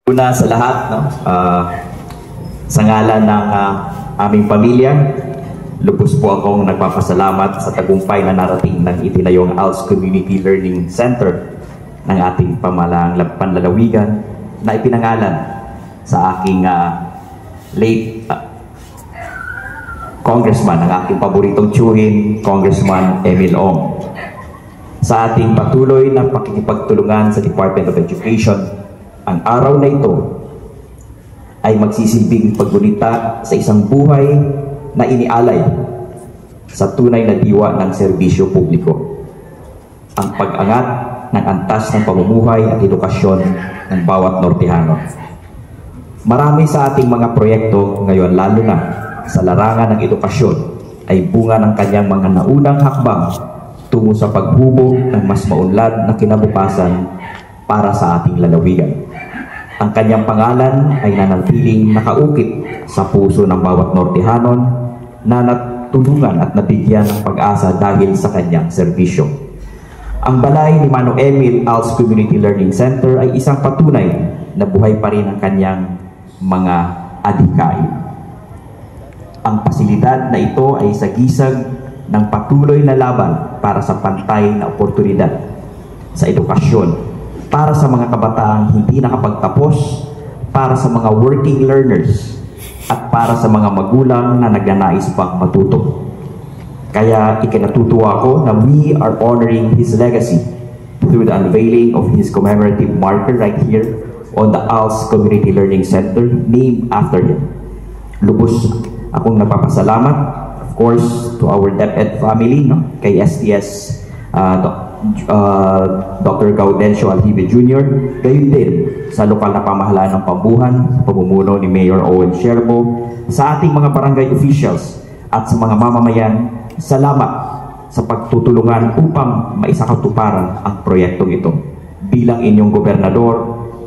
Una sa lahat, no, sa ngalan ng aming pamilya, lubos po akong nagpapasalamat sa tagumpay na narating ng itinayong ALS Community Learning Center ng ating pamahalang panlalawigan na ipinangalan sa aking late congressman, ang aking paboritong tiyuhin, Congressman Emil Ong. Sa ating patuloy na pakikipagtulungan sa Department of Education, ang araw na ito ay magsisilbing paggunita sa isang buhay na inialay sa tunay na diwa ng serbisyo publiko. Ang pag-angat ng antas ng pamumuhay at edukasyon ng bawat Nortehano. Marami sa ating mga proyekto ngayon, lalo na sa larangan ng edukasyon, ay bunga ng kanyang mga naunang hakbang tungo sa paghubog ng mas maunlad na kinabukasan para sa ating lalawigan. Ang kanyang pangalan ay nanatiling nakaukit sa puso ng bawat Nortehanon na natulungan at nabigyan ng pag-asa dahil sa kanyang serbisyo. Ang balay ni Manong Emil ALS Community Learning Center ay isang patunay na buhay pa rin ang kanyang mga adhikain. Ang pasilidad na ito ay sagisag ng patuloy na laban para sa pantay na oportunidad sa edukasyon, para sa mga kabataang hindi nakapagtapos, para sa mga working learners, at para sa mga magulang na nagnanais pang matuto. Kaya ikinatutuwa ko na we are honoring his legacy through the unveiling of his commemorative marker right here on the ALS Community Learning Center named after him. Lubos akong nagpapasalamat, of course, to our DepEd family, no? Kay STS Dr. Gaudencio Aljibe Jr., gayon din sa lokal na pamahalaan ng Pambuhan, sa pamumuno ni Mayor Owen Sherbo, sa ating mga barangay officials at sa mga mamamayan. Salamat sa pagtutulungan upang maisakatuparan ang proyektong ito. Bilang inyong gobernador,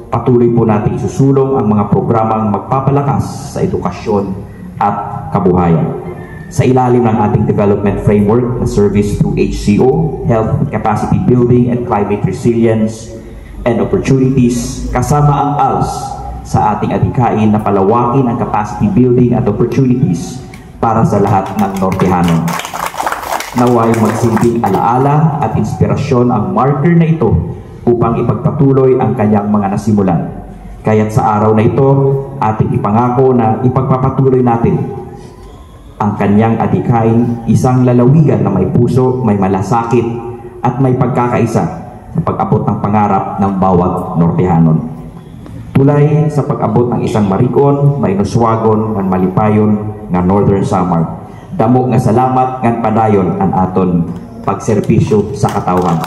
patuloy po natin isusulong ang mga programang magpapalakas sa edukasyon at kabuhayan. Sa ilalim ng ating development framework na service through HCO, health capacity building and climate resilience and opportunities, kasama ang ALS sa ating adhikain na palawakin ang capacity building at opportunities para sa lahat ng Nortehano. Naway magsilbing alaala at inspirasyon ang marker na ito upang ipagpatuloy ang kanyang mga nasimulan. Kaya't sa araw na ito, ating ipangako na ipagpapatuloy natin ang kanyang adhikain, isang lalawigan na may puso, may malasakit, at may pagkakaisa sa pag-abot ng pangarap ng bawat Nortehanon. Tulay sa pag-abot ng isang Marikon, may nuswagon, ng malipayon, ng Northern Samar. Damo nga salamat ngan padayon ang aton pagserbisyo sa katawhan.